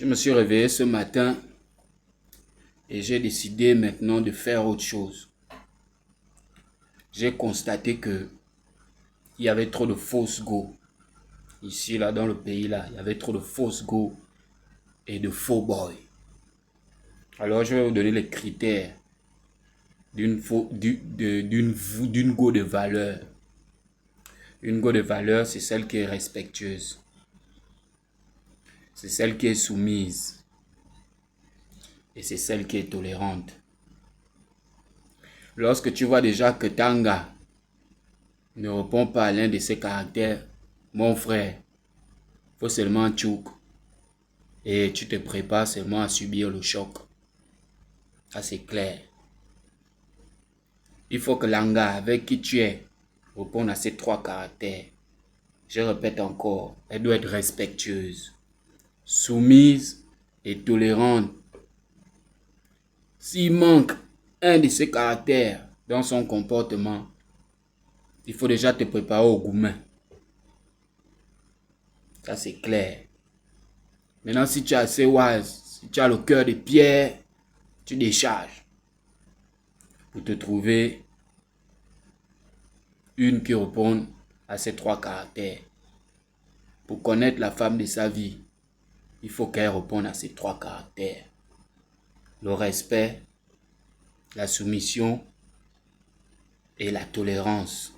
Je me suis réveillé ce matin et j'ai décidé maintenant de faire autre chose. J'ai constaté que il y avait trop de fausses go. Ici, là, dans le pays, là, il y avait trop de fausses go et de faux boys. Alors, je vais vous donner les critères d'une go de valeur. Une go de valeur, c'est celle qui est respectueuse. C'est celle qui est soumise. Et c'est celle qui est tolérante. Lorsque tu vois déjà que Tanga ne répond pas à l'un de ces caractères, mon frère, faut seulement tchouk. Et tu te prépares seulement à subir le choc. Ça, c'est clair. Il faut que l'anga avec qui tu es réponde à ces trois caractères. Je répète encore, elle doit être respectueuse, soumise et tolérante. S'il manque un de ces caractères dans son comportement, il faut déjà te préparer au gourmet. Ça, c'est clair. Maintenant, si tu es assez wise, si tu as le cœur de pierre, tu décharges pour te trouver une qui réponde à ces trois caractères. Pour connaître la femme de sa vie, il faut qu'elle réponde à ces trois caractères. Le respect, la soumission et la tolérance.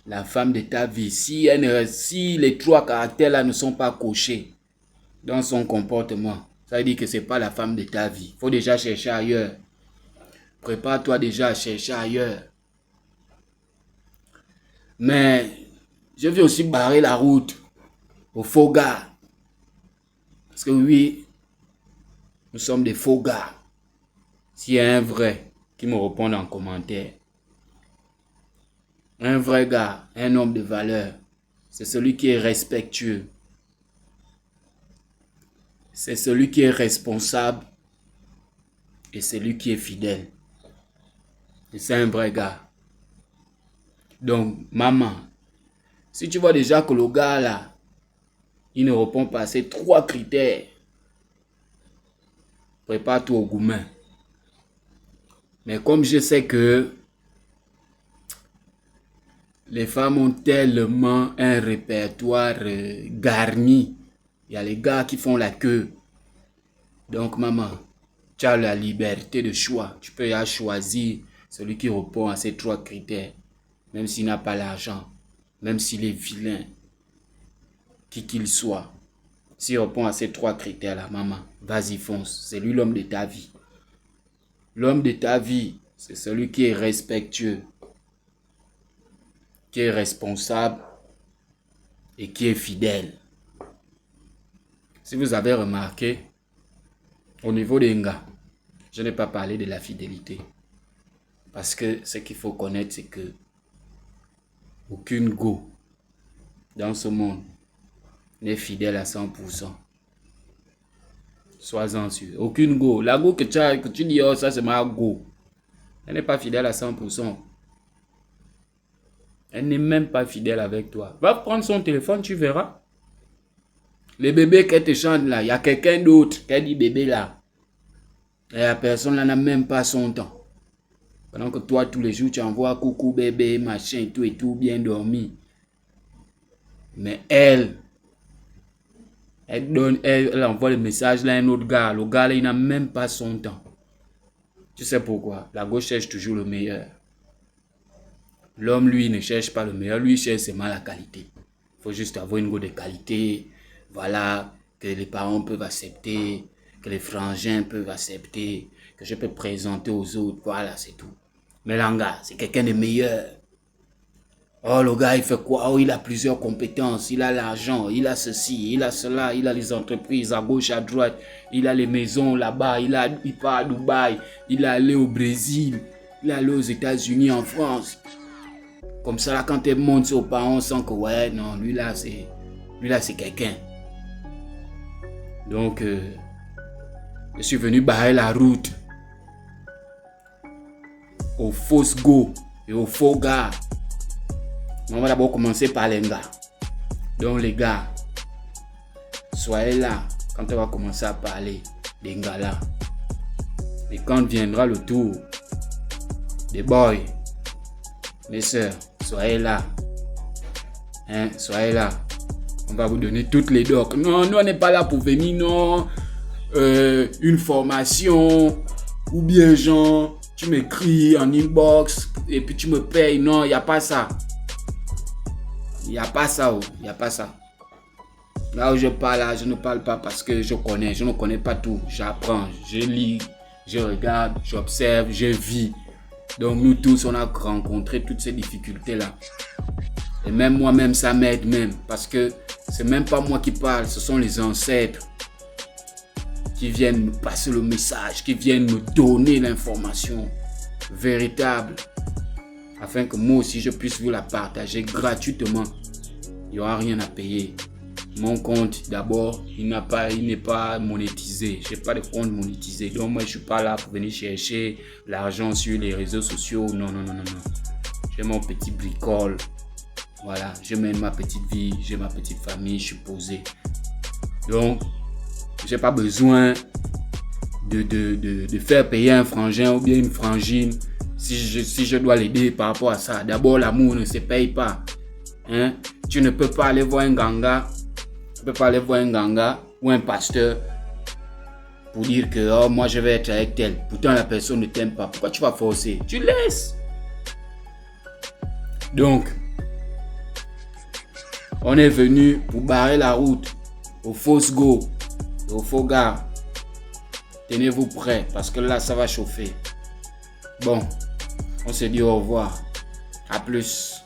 La femme de ta vie, si les trois caractères-là ne sont pas cochés dans son comportement, ça veut dire que ce n'est pas la femme de ta vie. Il faut déjà chercher ailleurs. Prépare-toi déjà à chercher ailleurs. Mais je vais aussi barrer la route aux faux gars. Parce que oui, nous sommes des faux gars. S'il y a un vrai qui me réponde en commentaire. Un vrai gars, un homme de valeur, c'est celui qui est respectueux. C'est celui qui est responsable. Et celui qui est fidèle. Et c'est un vrai gars. Donc, maman, si tu vois déjà que le gars là, il ne répond pas à ces trois critères, prépare-toi au gourmet. Mais comme je sais que les femmes ont tellement un répertoire garni, il y a les gars qui font la queue. Donc, maman, tu as la liberté de choix. Tu peux y choisir celui qui répond à ces trois critères. Même s'il n'a pas l'argent, même s'il est vilain, qui qu'il soit. S'il répond à ces trois critères-là, maman, vas-y, fonce. C'est lui l'homme de ta vie. L'homme de ta vie, c'est celui qui est respectueux, qui est responsable et qui est fidèle. Si vous avez remarqué, au niveau des gars, je n'ai pas parlé de la fidélité. Parce que ce qu'il faut connaître, c'est que aucune go dans ce monde n'est fidèle à 100%. Sois-en sûr. Aucune go. La go que tu dis, oh, ça c'est ma go. Elle n'est pas fidèle à 100%. Elle n'est même pas fidèle avec toi. Va prendre son téléphone, tu verras. Les bébés qu'elle te chante là, il y a quelqu'un d'autre qui dit bébé là. Et la personne là n'a même pas son temps. Pendant que toi, tous les jours, tu envoies coucou bébé, machin et tout, bien dormi. Mais elle envoie le message là à un autre gars. Le gars là, il n'a même pas son temps. Tu sais pourquoi? La gauche cherche toujours le meilleur. L'homme, lui, ne cherche pas le meilleur. Lui, il cherche seulement la qualité. Il faut juste avoir une go de qualité. Voilà, que les parents peuvent accepter, que les frangins peuvent accepter, que je peux présenter aux autres. Voilà, c'est tout. Mais l'anga, c'est quelqu'un de meilleur. Oh, le gars, il fait quoi? Oh, il a plusieurs compétences. Il a l'argent, il a ceci, il a cela, il a les entreprises à gauche, à droite. Il a les maisons là-bas, il part à Dubaï, il est allé au Brésil, il est allé aux États-Unis, en France. Comme ça, là, quand elle monte aux parents, on sent que, ouais, non, lui là, c'est quelqu'un. Donc, je suis venu barrer la route aux fausses go et aux faux gars. On va d'abord commencer par les gars. Donc les gars, soyez là quand on va commencer à parler des galas. Mais quand viendra le tour des boys, mes sœurs, soyez là. Hein, soyez là. On va vous donner toutes les docs. Non, nous on n'est pas là pour venir, non. Une formation. Ou bien genre, tu m'écris en inbox et puis tu me payes. Non, il n'y a pas ça. Il n'y a pas ça, oh. Il n'y a pas ça. Là où je parle, là, je ne parle pas parce que je ne connais pas tout. J'apprends, je lis, je regarde, j'observe, je vis. Donc nous tous, on a rencontré toutes ces difficultés-là. Et même moi-même, ça m'aide même. Parce que c'est même pas moi qui parle, ce sont les ancêtres qui viennent me passer le message, qui viennent me donner l'information véritable. Afin que moi aussi, je puisse vous la partager gratuitement. Il n'y aura rien à payer. Mon compte, d'abord, il n'est pas monétisé. Je n'ai pas de compte monétisé. Donc, moi, je ne suis pas là pour venir chercher l'argent sur les réseaux sociaux. Non. J'ai mon petit bricole. Voilà, je mène ma petite vie. J'ai ma petite famille. Je suis posé. Donc, je n'ai pas besoin de faire payer un frangin ou bien une frangine si je dois l'aider par rapport à ça. D'abord, l'amour ne se paye pas. Hein? Tu ne peux pas aller voir un ganga. Tu ne peux pas aller voir un ganga ou un pasteur pour dire que oh, moi je vais être avec tel. Pourtant la personne ne t'aime pas. Pourquoi tu vas forcer? Tu laisses. Donc, on est venu pour barrer la route aux fausses go, aux faux gars. Tenez-vous prêts parce que là ça va chauffer. Bon, on se dit au revoir. À plus.